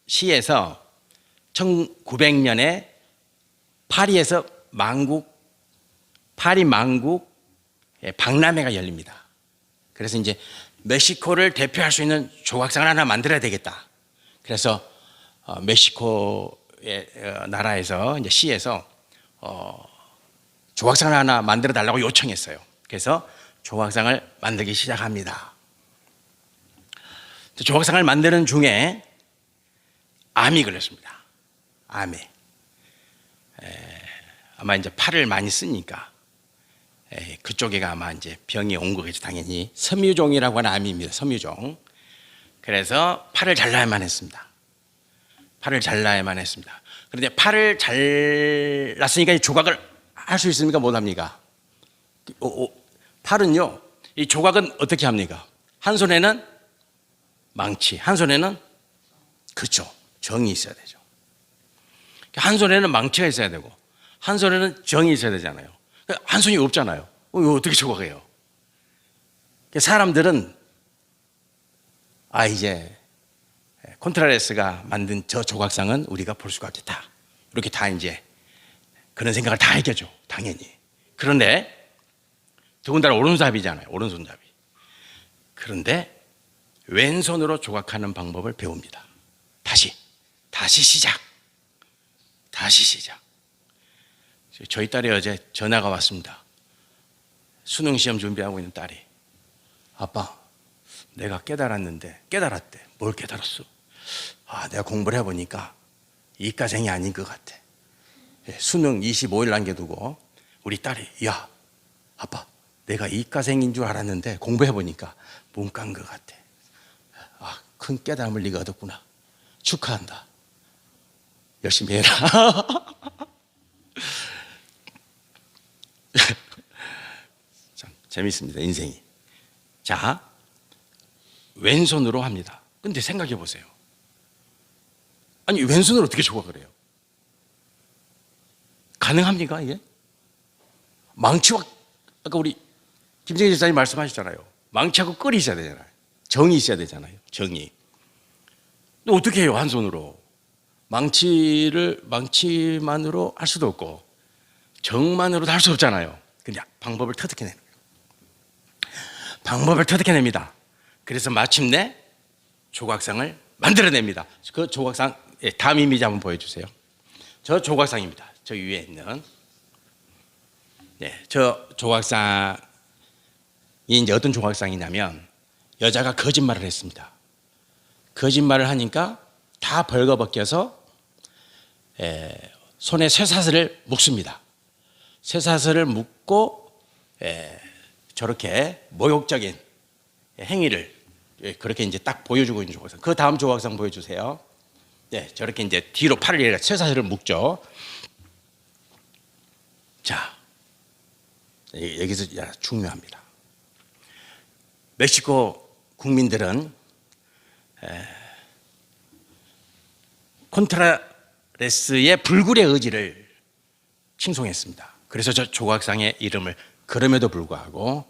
멕시코시에서 1900년에 파리에서 파리 만국 박람회가 열립니다. 그래서 이제 멕시코를 대표할 수 있는 조각상을 하나 만들어야 되겠다. 그래서 멕시코의 나라에서 이제 시에서 조각상을 하나 만들어 달라고 요청했어요. 그래서 조각상을 만들기 시작합니다. 조각상을 만드는 중에 암이 걸렸습니다. 암에 아마 이제 팔을 많이 쓰니까 그쪽에가 아마 이제 병이 온 거겠죠. 당연히 섬유종이라고 하는 암입니다. 섬유종. 그래서 팔을 잘라야만 했습니다. 팔을 잘라야만 했습니다. 그런데 팔을 잘랐으니까 조각을 할 수 있습니까? 못 합니까? 팔은요, 이 조각은 어떻게 합니까? 한 손에는 망치, 한 손에는 그렇죠, 정이 있어야 되죠. 한 손에는 망치가 있어야 되고 한 손에는 정이 있어야 되잖아요. 한 손이 없잖아요. 이거 어떻게 조각해요? 사람들은 이제 콘트라레스가 만든 저 조각상은 우리가 볼 수가 없겠다, 이렇게 다 이제 그런 생각을 다 했겠죠, 당연히. 그런데 더군다나 오른손잡이잖아요, 오른손잡이. 그런데 왼손으로 조각하는 방법을 배웁니다. 다시 시작. 저희 딸이 어제 전화가 왔습니다. 수능 시험 준비하고 있는 딸이, 아빠, 내가 깨달았대. 뭘 깨달았어? 내가 공부를 해보니까 이과생이 아닌 것 같아. 수능 25일 남겨두고 우리 딸이, 야, 아빠, 내가 이과생인 줄 알았는데 공부해보니까 문과인 것 같아. 큰 깨달음을 네가 얻었구나. 축하한다. 열심히 해라. 참 재밌습니다, 인생이. 자, 왼손으로 합니다. 근데 생각해 보세요. 아니, 왼손으로 어떻게 조각을 해요? 가능합니까, 이게? 망치와, 아까 우리 김정희 집사님 말씀하셨잖아요. 망치하고 끌이 있어야 되잖아요. 정이 있어야 되잖아요. 정이. 근데 어떻게 해요, 한 손으로? 망치만으로 할 수도 없고 정만으로도 할 수 없잖아요. 그냥 방법을 터득해내는 거예요. 방법을 터득해냅니다. 그래서 마침내 조각상을 만들어냅니다. 그 조각상, 다음 이미지 한번 보여주세요. 저 조각상입니다. 저 위에 있는. 저 조각상이 이제 어떤 조각상이냐면, 여자가 거짓말을 했습니다. 거짓말을 하니까 다 벌거벗겨서 손에 쇠사슬을 묶습니다. 쇠사슬을 묶고 저렇게 모욕적인 행위를 그렇게 이제 딱 보여주고 있는 조각상. 그 다음 조각상 보여주세요. 저렇게 이제 뒤로 팔을 이렇게 쇠사슬을 묶죠. 자, 여기서 중요합니다. 멕시코 국민들은 콘트라레스의 불굴의 의지를 칭송했습니다. 그래서 저 조각상의 이름을 그럼에도 불구하고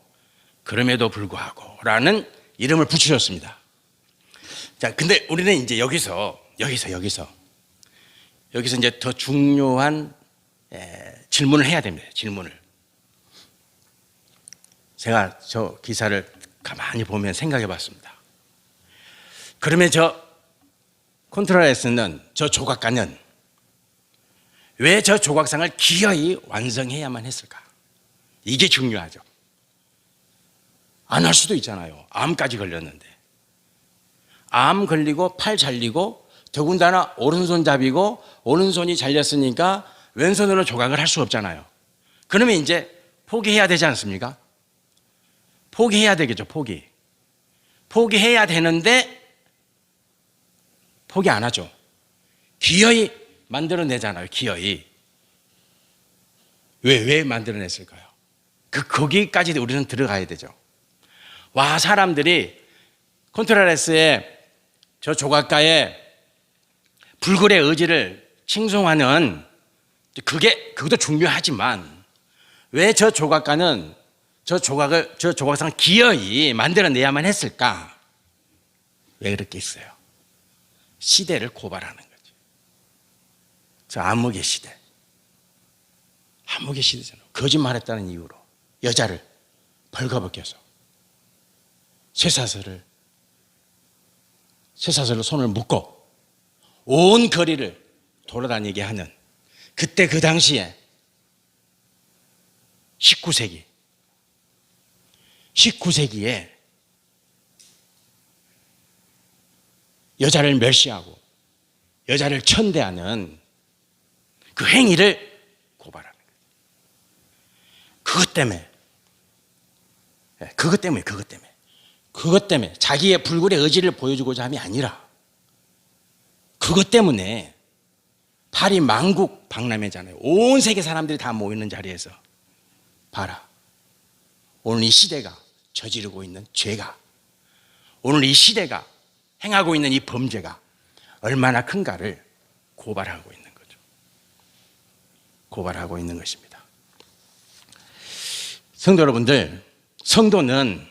라는 이름을 붙이셨습니다. 자, 근데 우리는 이제 여기서 이제 더 중요한 질문을 해야 됩니다. 질문을. 제가 저 기사를 가만히 보면 생각해 봤습니다. 그러면 저 콘트라레스는, 저 조각가는 왜 저 조각상을 기어이 완성해야만 했을까? 이게 중요하죠. 안 할 수도 있잖아요. 암까지 걸렸는데. 암 걸리고 팔 잘리고 더군다나 오른손잡이고 오른손이 잘렸으니까 왼손으로 조각을 할 수 없잖아요. 그러면 이제 포기해야 되지 않습니까? 포기해야 되겠죠. 포기해야 되는데 포기 안 하죠. 기어이 만들어내잖아요. 기어이. 왜 만들어냈을까요? 거기까지 우리는 들어가야 되죠. 사람들이 콘트라레스의 저 조각가의 불굴의 의지를 칭송하는, 그것도 중요하지만 왜 저 조각가는 저 조각상을 기어이 만들어내야만 했을까? 왜 그렇게 있어요? 시대를 고발하는 거죠. 저 암흑의 시대. 암흑의 시대잖아요. 거짓말했다는 이유로 여자를 벌거벗겨서 쇠사슬로 손을 묶고 온 거리를 돌아다니게 하는, 그때 그 당시에 19세기에 여자를 멸시하고 여자를 천대하는 그 행위를 고발하는 거예요. 그것 때문에 자기의 불굴의 의지를 보여주고자 함이 아니라, 그것 때문에 파리 만국 박람회잖아요. 온 세계 사람들이 다 모이는 자리에서 봐라, 오늘 이 시대가 저지르고 있는 죄가, 오늘 이 시대가 행하고 있는 이 범죄가 얼마나 큰가를 고발하고 있는 거죠. 고발하고 있는 것입니다. 성도 여러분들, 성도는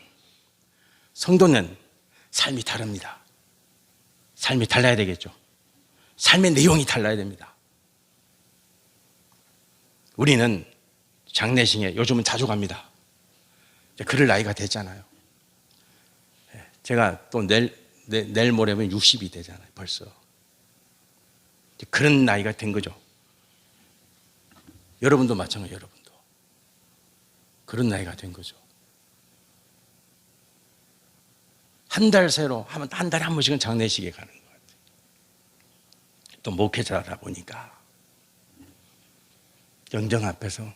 삶이 다릅니다. 삶이 달라야 되겠죠. 삶의 내용이 달라야 됩니다. 우리는 장례식에 요즘은 자주 갑니다. 그럴 나이가 됐잖아요. 제가 또 내일 모레면 60이 되잖아요. 벌써. 그런 나이가 된 거죠. 여러분도 마찬가지예요. 여러분도. 그런 나이가 된 거죠. 한 달 새로 하면 한 달에 한 번씩은 장례식에 가는 것 같아요. 또 목회자다 보니까 영정 앞에서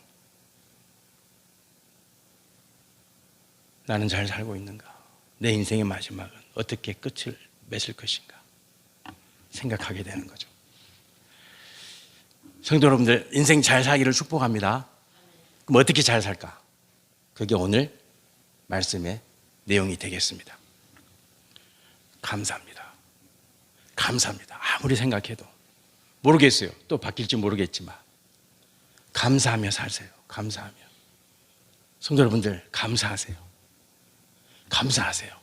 나는 잘 살고 있는가? 내 인생의 마지막은 어떻게 끝을 맺을 것인가? 생각하게 되는 거죠. 성도 여러분들, 인생 잘 살기를 축복합니다. 그럼 어떻게 잘 살까? 그게 오늘 말씀의 내용이 되겠습니다. 감사합니다. 감사합니다. 아무리 생각해도 모르겠어요. 또 바뀔지 모르겠지만 감사하며 사세요. 감사하며. 성도 여러분들, 감사하세요. 감사하세요.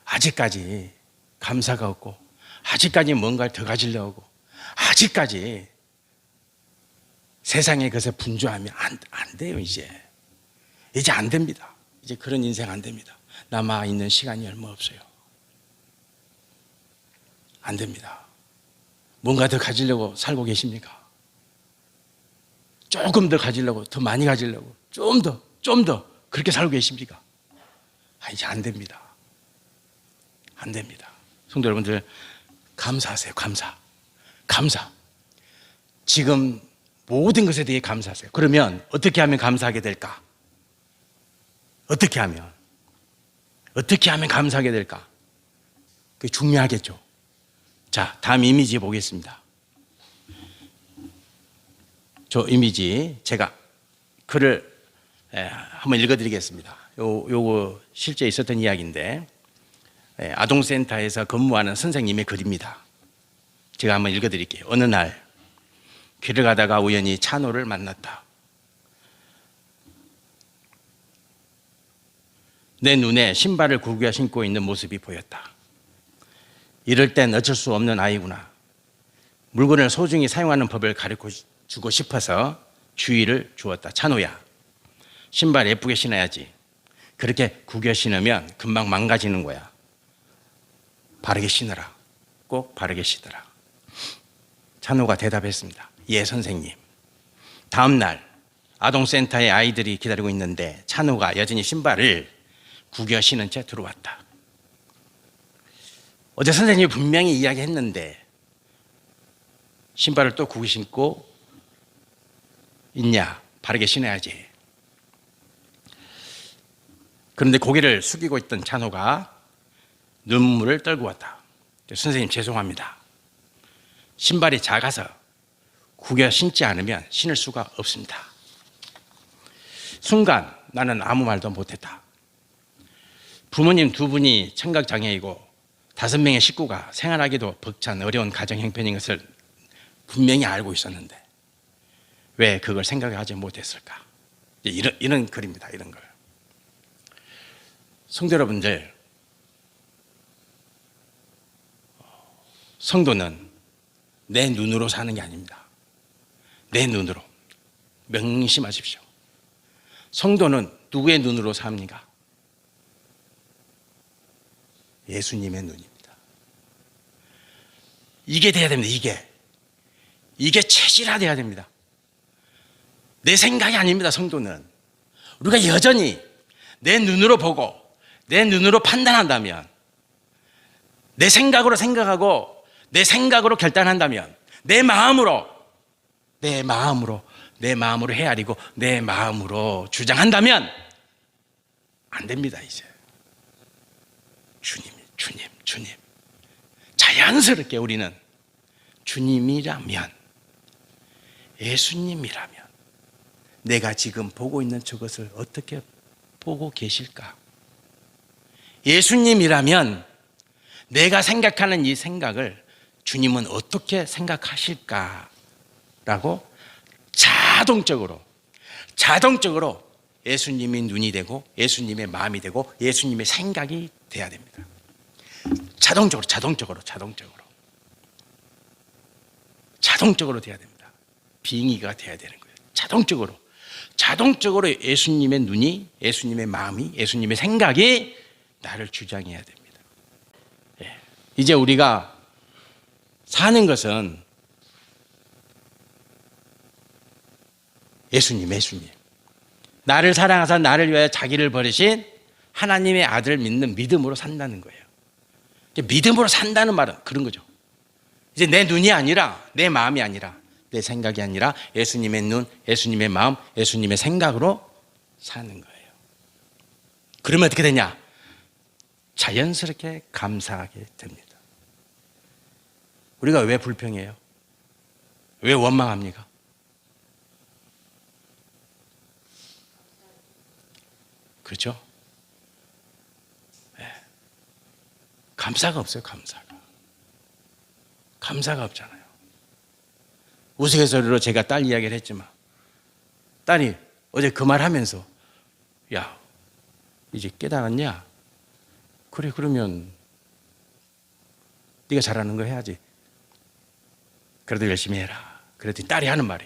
아직까지 감사가 없고, 아직까지 뭔가를 더 가지려고 하고, 아직까지 세상의 것에 분주하면 안 돼요. 이제 안 됩니다. 이제 그런 인생 안 됩니다. 남아있는 시간이 얼마 없어요. 안 됩니다. 뭔가 더 가지려고 살고 계십니까? 조금 더 가지려고, 더 많이 가지려고, 좀 더 그렇게 살고 계십니까? 이제 안 됩니다. 안 됩니다. 성도 여러분들, 감사하세요. 감사. 지금 모든 것에 대해 감사하세요. 그러면 어떻게 하면 감사하게 될까? 어떻게 하면 감사하게 될까? 그게 중요하겠죠. 자, 다음 이미지 보겠습니다. 저 이미지 제가 글을 한번 읽어드리겠습니다. 요거 실제 있었던 이야기인데, 아동센터에서 근무하는 선생님의 글입니다. 제가 한번 읽어드릴게요. 어느 날 길을 가다가 우연히 찬호를 만났다. 내 눈에 신발을 구겨 신고 있는 모습이 보였다. 이럴 땐 어쩔 수 없는 아이구나. 물건을 소중히 사용하는 법을 가르쳐주고 싶어서 주의를 주었다. 찬호야, 신발 예쁘게 신어야지. 그렇게 구겨 신으면 금방 망가지는 거야. 바르게 신어라. 꼭 바르게 신어라. 찬호가 대답했습니다. 예, 선생님. 다음 날 아동센터에 아이들이 기다리고 있는데 찬호가 여전히 신발을 구겨 신은 채 들어왔다. 어제 선생님이 분명히 이야기했는데 신발을 또 구겨 신고 있냐? 바르게 신어야지. 그런데 고개를 숙이고 있던 찬호가 눈물을 떨고 왔다. 선생님, 죄송합니다. 신발이 작아서 구겨 신지 않으면 신을 수가 없습니다. 순간 나는 아무 말도 못했다. 부모님 두 분이 청각장애이고 5명의 식구가 생활하기도 벅찬 어려운 가정 형편인 것을 분명히 알고 있었는데 왜 그걸 생각하지 못했을까? 이런 글입니다. 이런 걸. 성도 여러분들, 성도는 내 눈으로 사는 게 아닙니다. 내 눈으로. 명심하십시오. 성도는 누구의 눈으로 삽니까? 예수님의 눈입니다. 이게 돼야 됩니다. 이게 체질화돼야 됩니다. 내 생각이 아닙니다. 성도는 우리가 여전히 내 눈으로 보고 내 눈으로 판단한다면, 내 생각으로 생각하고 내 생각으로 결단한다면, 내 마음으로 헤아리고 내 마음으로 주장한다면 안 됩니다. 이제 주님. 자연스럽게 우리는 주님이라면, 예수님이라면 내가 지금 보고 있는 저것을 어떻게 보고 계실까? 예수님이라면 내가 생각하는 이 생각을 주님은 어떻게 생각하실까라고 자동적으로 예수님이 눈이 되고 예수님의 마음이 되고 예수님의 생각이 돼야 됩니다. 자동적으로 돼야 됩니다. 빙의가 돼야 되는 거예요. 자동적으로 예수님의 눈이, 예수님의 마음이, 예수님의 생각이 나를 주장해야 됩니다. 이제 우리가 사는 것은 예수님. 나를 사랑하사 나를 위하여 자기를 버리신 하나님의 아들을 믿는 믿음으로 산다는 거예요. 믿음으로 산다는 말은 그런 거죠. 이제 내 눈이 아니라, 내 마음이 아니라, 내 생각이 아니라 예수님의 눈, 예수님의 마음, 예수님의 생각으로 사는 거예요. 그러면 어떻게 되냐? 자연스럽게 감사하게 됩니다. 우리가 왜 불평해요? 왜 원망합니까? 그렇죠? 네. 감사가 없어요. 감사가 없잖아요. 우스갯소리로 제가 딸 이야기를 했지만, 딸이 어제 그 말 하면서, 야, 이제 깨달았냐? 그래, 그러면 네가 잘하는 거 해야지. 그래도 열심히 해라. 그랬더니 딸이 하는 말이,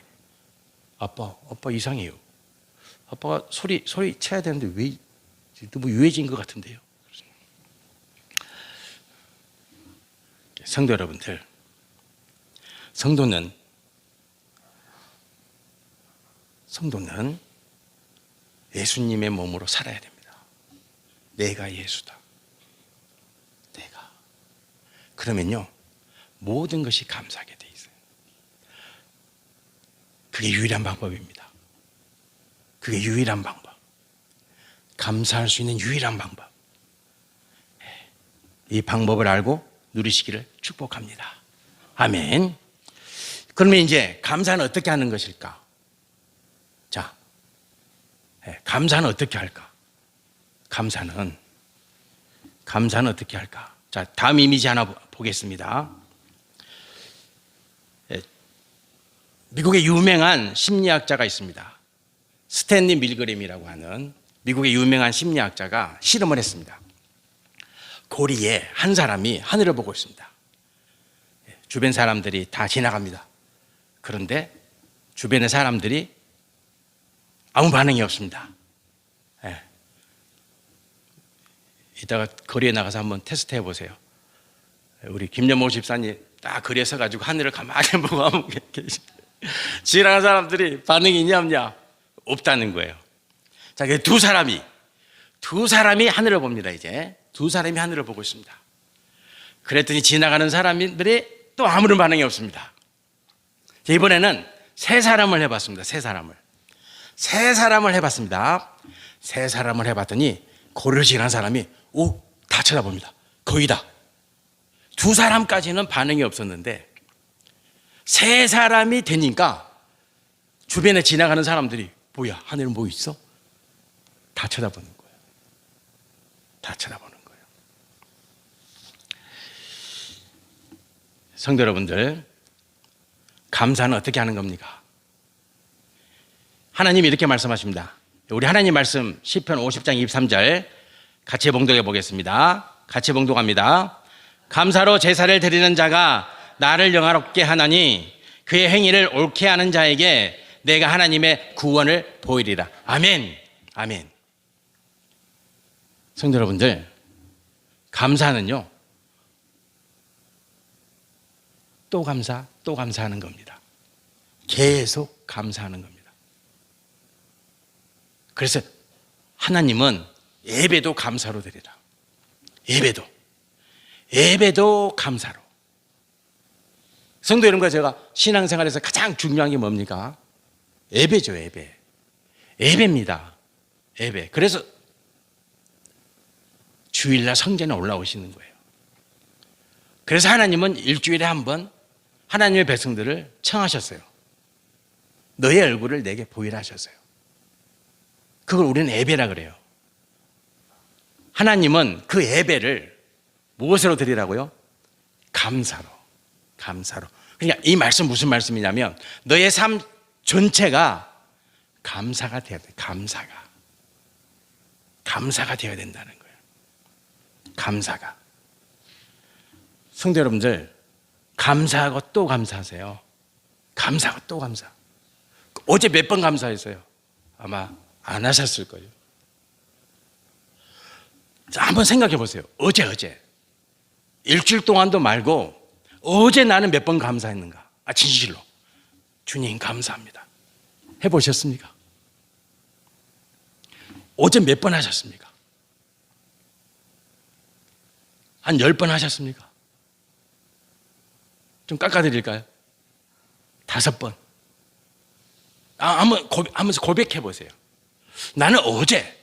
아빠 이상해요. 아빠가 소리 쳐야 되는데 왜 너무 유해진 것 같은데요. 성도 여러분들, 성도는 예수님의 몸으로 살아야 됩니다. 내가 예수다. 그러면요, 모든 것이 감사하게 돼 있어요. 그게 유일한 방법입니다. 그게 유일한 방법. 감사할 수 있는 유일한 방법. 이 방법을 알고 누리시기를 축복합니다. 아멘. 그러면 이제 감사는 어떻게 하는 것일까? 자, 감사는 어떻게 할까? 감사는 어떻게 할까? 자, 다음 이미지 하나 보겠습니다. 미국의 유명한 심리학자가 있습니다. 스탠리 밀그램이라고 하는 미국의 유명한 심리학자가 실험을 했습니다. 고리에 한 사람이 하늘을 보고 있습니다. 주변 사람들이 다 지나갑니다. 그런데 주변의 사람들이 아무 반응이 없습니다. 이따가 거리에 나가서 한번 테스트 해보세요. 우리 김연모 집사님 딱 거리에 서가지고 하늘을 가만히 보고 하면 지나가는 사람들이 반응이 있냐 없냐? 없다는 거예요. 자, 두 사람이 하늘을 봅니다. 이제 두 사람이 하늘을 보고 있습니다. 그랬더니 지나가는 사람들이 또 아무런 반응이 없습니다. 이번에는 세 사람을 해봤습니다. 세 사람을 해봤더니 고리를 지나는 사람이 다 쳐다봅니다. 거의 다. 두 사람까지는 반응이 없었는데 세 사람이 되니까 주변에 지나가는 사람들이 뭐야, 하늘은 뭐 있어? 다 쳐다보는 거예요. 성도 여러분들, 감사는 어떻게 하는 겁니까? 하나님이 이렇게 말씀하십니다. 우리 하나님 말씀 시편 50장 23절 같이 봉독해 보겠습니다. 같이 봉독합니다. 감사로 제사를 드리는 자가 나를 영화롭게 하나니 그의 행위를 옳게 하는 자에게 내가 하나님의 구원을 보이리라. 아멘. 아멘. 성도 여러분들, 감사는요, 또 감사, 또 감사하는 겁니다. 계속 감사하는 겁니다. 그래서 하나님은 예배도 감사로 드리라. 예배도 감사로. 성도 여러분과 제가 신앙생활에서 가장 중요한 게 뭡니까? 예배죠, 예배. 예배입니다. 예배. 그래서 주일날 성전에 올라오시는 거예요. 그래서 하나님은 일주일에 한 번 하나님의 백성들을 청하셨어요. 너의 얼굴을 내게 보이라 하셨어요. 그걸 우리는 예배라 그래요. 하나님은 그 예배를 무엇으로 드리라고요? 감사로. 그러니까 이 말씀 무슨 말씀이냐면 너의 삶 전체가 감사가 되어야 돼. 감사가 되어야 된다는 거예요. 감사가. 성도 여러분들, 감사하고 또 감사하세요. 감사하고 또 감사. 어제 몇 번 감사했어요? 아마 안 하셨을 거예요. 자, 한번 생각해 보세요. 어제 일주일 동안도 말고 어제 나는 몇 번 감사했는가? 진실로 주님 감사합니다. 해보셨습니까? 어제 몇 번 하셨습니까? 한 10번 하셨습니까? 좀 깎아드릴까요? 5번. 한번 고백해 보세요. 나는 어제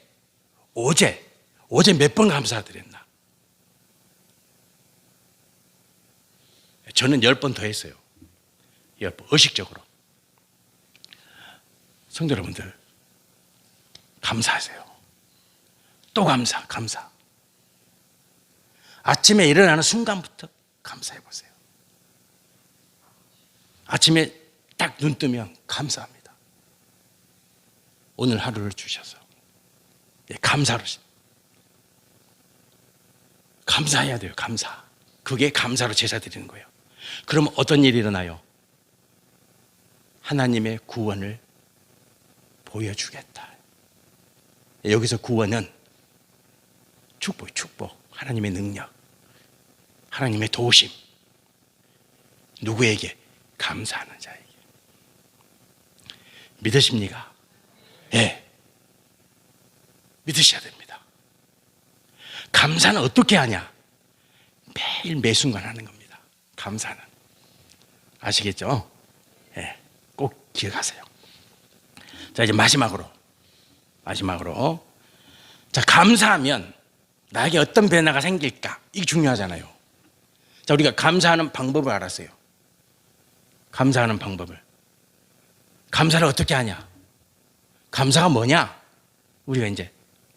몇 번 감사드렸나? 저는 10번 더 했어요. 10번, 의식적으로. 성도 여러분들, 감사하세요. 또 감사. 아침에 일어나는 순간부터 감사해 보세요. 아침에 딱 눈 뜨면 감사합니다. 오늘 하루를 주셔서. 감사로. 감사해야 돼요, 감사. 그게 감사로 제사 드리는 거예요. 그럼 어떤 일이 일어나요? 하나님의 구원을 보여주겠다. 여기서 구원은 축복. 하나님의 능력, 하나님의 도우심. 누구에게? 감사하는 자에게. 믿으십니까? 예. 믿으셔야 됩니다. 감사는 어떻게 하냐? 매일 매순간 하는 겁니다. 감사는. 아시겠죠? 예. 꼭 기억하세요. 자, 이제 마지막으로. 자, 감사하면 나에게 어떤 변화가 생길까? 이게 중요하잖아요. 자, 우리가 감사하는 방법을 알았어요. 감사하는 방법을. 감사를 어떻게 하냐? 감사가 뭐냐? 우리가 이제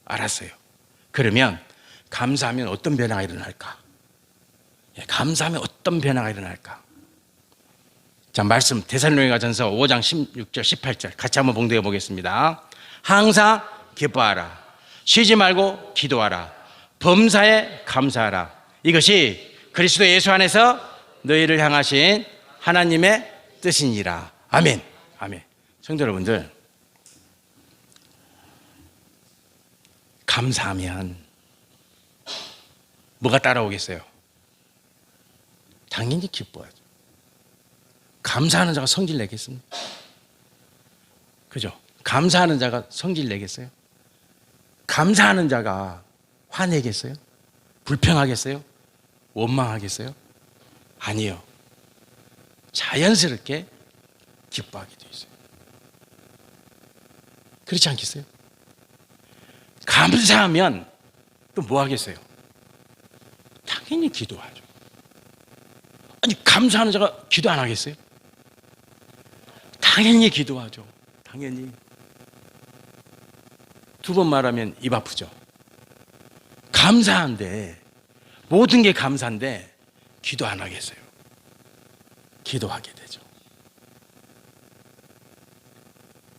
알았어요. 그러면 감사하면 어떤 변화가 일어날까? 감사하면 어떤 변화가 일어날까? 자, 말씀 데살로니가전서 5장 16절 18절 같이 한번 봉독해 보겠습니다. 항상 기뻐하라. 쉬지 말고 기도하라. 범사에 감사하라. 이것이 그리스도 예수 안에서 너희를 향하신 하나님의 뜻이니라. 아멘. 성도 여러분들, 감사하면 뭐가 따라오겠어요? 당연히 기뻐하죠. 감사하는 자가 성질 내겠습니까? 그죠? 감사하는 자가 성질 내겠어요? 감사하는 자가 화내겠어요? 불평하겠어요? 원망하겠어요? 아니요. 자연스럽게 기뻐하게 돼 있어요. 그렇지 않겠어요? 감사하면 또 뭐 하겠어요? 당연히 기도하죠. 아니, 감사하는 자가 기도 안 하겠어요? 당연히 기도하죠. 당연히. 2번 말하면 입 아프죠. 감사한데, 모든 게 감사한데 기도 안 하겠어요? 기도하게 되죠.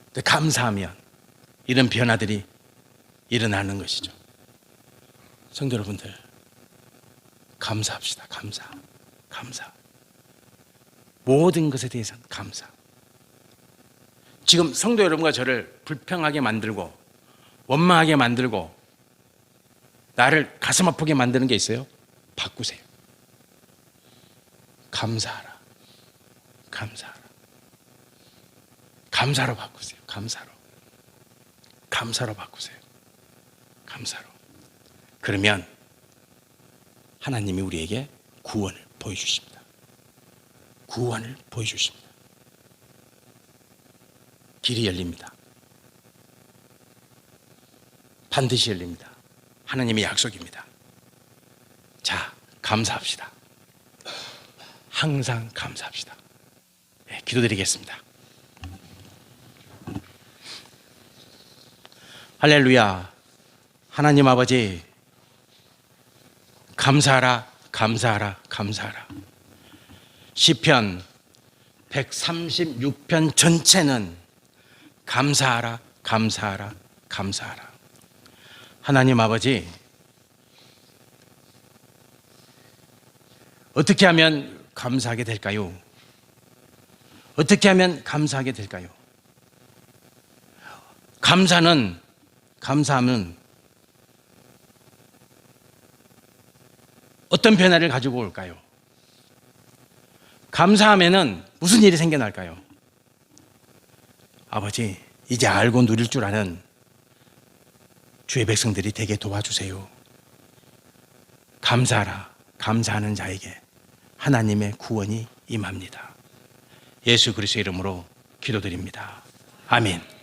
근데 감사하면 이런 변화들이 일어나는 것이죠. 성도 여러분들, 감사합시다. 감사. 모든 것에 대해서는 감사. 지금 성도 여러분과 저를 불평하게 만들고 원망하게 만들고 나를 가슴 아프게 만드는 게 있어요? 바꾸세요. 감사하라. 감사로 바꾸세요. 감사로 바꾸세요. 감사로. 그러면 하나님이 우리에게 구원을 보여주십니다. 구원을 보여주십니다. 길이 열립니다. 반드시 열립니다. 하나님의 약속입니다. 자, 감사합시다. 항상 감사합시다. 네, 기도드리겠습니다. 할렐루야. 하나님 아버지, 감사하라. 시편 136편 전체는 감사하라. 하나님 아버지, 어떻게 하면 감사하게 될까요? 어떻게 하면 감사하게 될까요? 감사함은 어떤 변화를 가지고 올까요? 감사하면은 무슨 일이 생겨날까요? 아버지, 이제 알고 누릴 줄 아는 주의 백성들이 되게 도와주세요. 감사하라. 감사하는 자에게 하나님의 구원이 임합니다. 예수 그리스도의 이름으로 기도드립니다. 아멘.